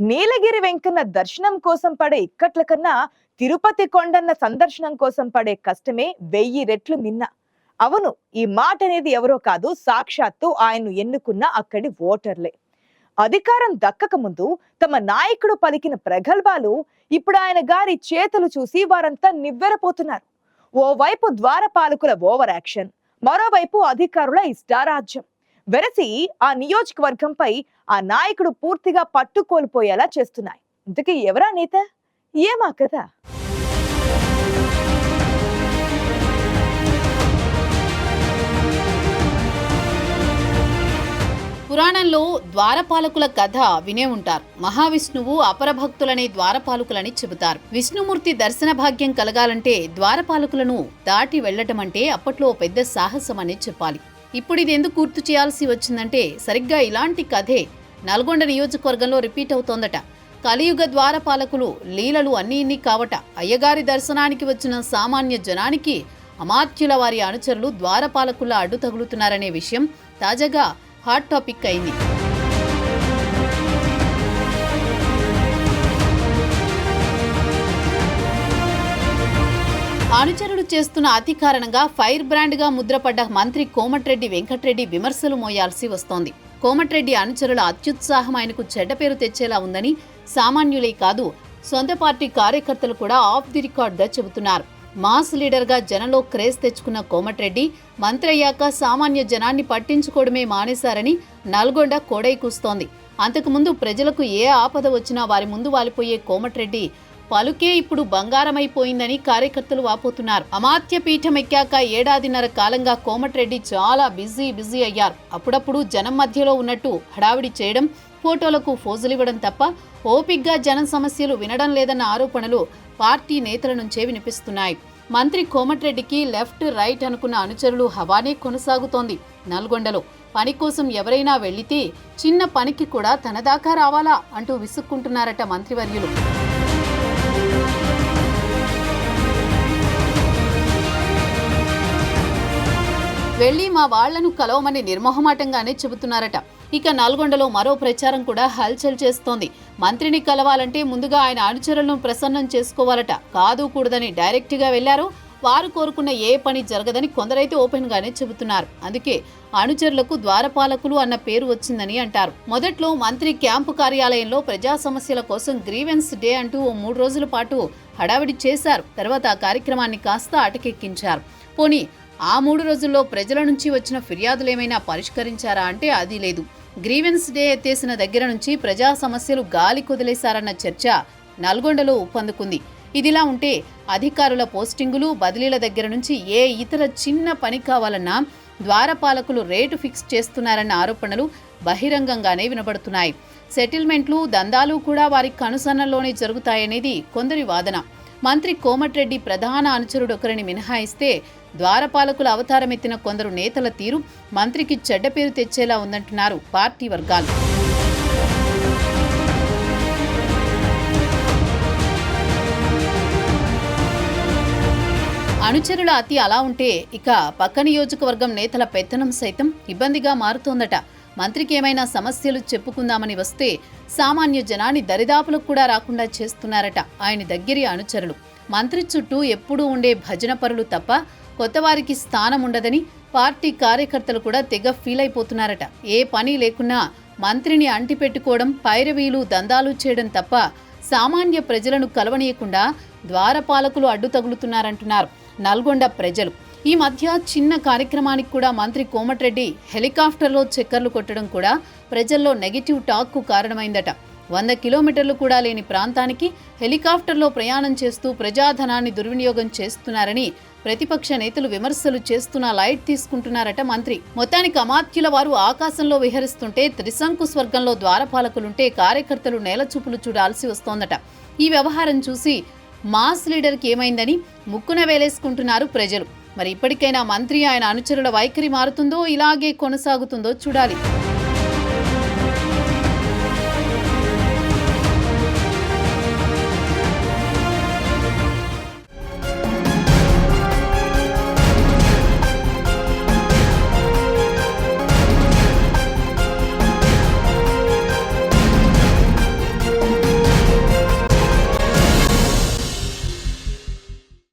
నీలగిరి వెంకన్న దర్శనం కోసం పడే ఇక్కట్ల కన్నా తిరుపతి కొండన్న సందర్శనం కోసం పడే కష్టమే 1000 రెట్లు మిన్న. అవును, ఈ మాట అనేది ఎవరో కాదు, సాక్షాత్తు ఆయన్ను ఎన్నుకున్న అక్కడి ఓటర్లే. అధికారం దక్కక ముందు తమ నాయకుడు పలికిన ప్రగల్భాలు ఇప్పుడు ఆయన గారి చేతులు చూసి వారంతా నివ్వెరపోతున్నారు. ఓవైపు ద్వారపాలకుల ఓవర్ యాక్షన్, మరోవైపు అధికారుల ఇష్టారాజ్యం వెరసి ఆ నియోజకవర్గంపై ఆ నాయకుడు పూర్తిగా పట్టు కోల్పోయేలా చేస్తున్నాయి. ఇంతకీ ఎవరా నేత, ఏమా కదా? పురాణంలో ద్వారపాలకుల కథ వినే ఉంటారు. మహావిష్ణువు అపరభక్తులనే ద్వారపాలకులని చెబుతారు. విష్ణుమూర్తి దర్శన భాగ్యం కలగాలంటే ద్వారపాలకులను దాటి వెళ్లటం అంటే అప్పట్లో పెద్ద సాహసం అనే చెప్పాలి. ఇప్పుడు ఇది ఎందుకు గుర్తు చేయాల్సి వచ్చిందంటే సరిగ్గా ఇలాంటి కథే నల్గొండ నియోజకవర్గంలో రిపీట్ అవుతోందట. కలియుగ ద్వారపాలకులు లీలలు అన్నీ ఇన్ని కావట. అయ్యగారి దర్శనానికి వచ్చిన సామాన్య జనానికి అమాత్యుల వారి అనుచరులు ద్వారపాలకుల అడ్డు తగులుతున్నారనే విషయం తాజాగా హాట్ టాపిక్ అయింది. అనుచరులు చేస్తున్న అతి కారణంగా ఫైర్ బ్రాండ్ గా ముద్రపడ్డ మంత్రి కోమటిరెడ్డి వెంకటరెడ్డి విమర్శలు మోయాల్సి వస్తోంది. కోమటిరెడ్డి అనుచరుల అత్యుత్సాహం ఆయనకు చెడ్డ పేరు తెచ్చేలా ఉందని సామాన్యులే కాదు, సొంత పార్టీ కార్యకర్తలు కూడా ఆఫ్ ది రికార్డ్ గా చెబుతున్నారు. మాస్ లీడర్ గా జనంలో క్రేజ్ తెచ్చుకున్న కోమటిరెడ్డి మంత్రి అయ్యాక సామాన్య జనాన్ని పట్టించుకోవడమే మానేశారని నల్గొండ కోడై కూస్తోంది. అంతకుముందు ప్రజలకు ఏ ఆపద వచ్చినా వారి ముందు వాలిపోయే కోమటిరెడ్డి పలుకే ఇప్పుడు బంగారమైపోయిందని కార్యకర్తలు వాపోతున్నారు. అమాత్య పీఠం ఎక్కాక ఏడాదిన్నర కాలంగా కోమటిరెడ్డి చాలా బిజీ అయ్యారు. అప్పుడప్పుడు జనం మధ్యలో ఉన్నట్టు హడావిడి చేయడం, ఫోటోలకు ఫోజులివ్వడం తప్ప ఓపిగ్గా జనం సమస్యలు వినడం లేదన్న ఆరోపణలు పార్టీ నేతల నుంచే వినిపిస్తున్నాయి. మంత్రి కోమటిరెడ్డికి లెఫ్ట్ రైట్ అనుకున్న అనుచరులు హవానే కొనసాగుతోంది. నల్గొండలో పని కోసం ఎవరైనా వెళ్లితే చిన్న పనికి కూడా తన దాకా రావాలా అంటూ విసుక్కుంటున్నారట మంత్రివర్యులు. వెళ్లి మా వాళ్లను కలవమని నిర్మోహమాటంగానే చెబుతున్నారట. ఇక నల్గొండలో మరో ప్రచారం కూడా హల్చల్ చేస్తోంది. మంత్రిని కలవాలంటే ముందుగా ఆయన అనుచరులను ప్రసన్నం చేసుకోవాలట. కాదు కూడదని డైరెక్ట్ గా వెళ్లారు. వారు కోరుకున్న ఏ పని జరగదని కొందరైతే ఓపెన్ గానే చెబుతున్నారు. అందుకే అనుచరులకు ద్వారపాలకులు అన్న పేరు వచ్చిందని అంటారు. మొదట్లో మంత్రి క్యాంపు కార్యాలయంలో ప్రజా సమస్యల కోసం గ్రీవెన్స్ డే అంటూ 3 రోజుల పాటు హడావిడి చేశారు. తర్వాత ఆ కార్యక్రమాన్ని కాస్త అటకెక్కించారు. పోనీ ఆ 3 రోజుల్లో ప్రజల నుంచి వచ్చిన ఫిర్యాదులేమైనా పరిష్కరించారా అంటే అది లేదు. గ్రీవెన్స్ డే ఎత్తేసిన దగ్గర నుంచి ప్రజా సమస్యలు గాలి కుదిలేశారన్న చర్చ నల్గొండలో ఊపందుకుంది. ఇదిలా ఉంటే అధికారుల పోస్టింగులు, బదిలీల దగ్గర నుంచి ఏ ఇతర చిన్న పని కావాలన్నా ద్వారపాలకులు రేటు ఫిక్స్ చేస్తున్నారన్న ఆరోపణలు బహిరంగంగానే వినబడుతున్నాయి. సెటిల్మెంట్లు, దందాలు కూడా వారి కనుసన్నల్లోనే జరుగుతాయనేది కొందరి వాదన. మంత్రి కోమటిరెడ్డి ప్రధాన అనుచరుడొకరిని మినహాయిస్తే ద్వారపాలకుల అవతారమెత్తిన కొందరు నేతల తీరు మంత్రికి చెడ్డ పేరు తెచ్చేలా ఉందంటున్నారు పార్టీ వర్గాలు. అనుచరుల అతి అలా ఉంటే ఇక పక్క నియోజకవర్గం నేతల పెత్తనం సైతం ఇబ్బందిగా మారుతోందట. మంత్రికి ఏమైనా సమస్యలు చెప్పుకుందామని వస్తే సామాన్య జనాన్ని దరిదాపులకు కూడా రాకుండా చేస్తున్నారట ఆయన దగ్గరి అనుచరులు. మంత్రి చుట్టూ ఎప్పుడూ ఉండే భజన పరులు తప్ప కొత్తవారికి స్థానం ఉండదని పార్టీ కార్యకర్తలు కూడా తెగ ఫీల్ అయిపోతున్నారట. ఏ పని లేకున్నా మంత్రిని అంటిపెట్టుకోవడం, పైరవీలు, దందాలు చేయడం తప్ప సామాన్య ప్రజలను కలవనీయకుండా ద్వారపాలకులు అడ్డు తగులుతున్నారంటున్నారు నల్గొండ ప్రజలు. ఈ మధ్య చిన్న కార్యక్రమానికి కూడా మంత్రి కోమటిరెడ్డి హెలికాప్టర్లో చక్కర్లు కొట్టడం కూడా ప్రజల్లో నెగిటివ్ టాక్కు కారణమైందట. 100 కిలోమీటర్లు కూడా లేని ప్రాంతానికి హెలికాప్టర్లో ప్రయాణం చేస్తూ ప్రజాధనాన్ని దుర్వినియోగం చేస్తున్నారని ప్రతిపక్ష నేతలు విమర్శలు చేస్తున్నా లైట్ తీసుకుంటున్నారట మంత్రి. మొత్తానికి అమాత్యుల వారు ఆకాశంలో విహరిస్తుంటే త్రిశంకు స్వర్గంలో ద్వారపాలకులుంటే కార్యకర్తలు నేలచూపులు చూడాల్సి వస్తోందట. ఈ వ్యవహారం చూసి మాస్ లీడర్కి ఏమైందని ముక్కున వేలేసుకుంటున్నారు ప్రజలు. మరి ఇప్పటికైనా మంత్రి, ఆయన అనుచరుల వైఖరి మారుతుందో ఇలాగే కొనసాగుతుందో చూడాలి.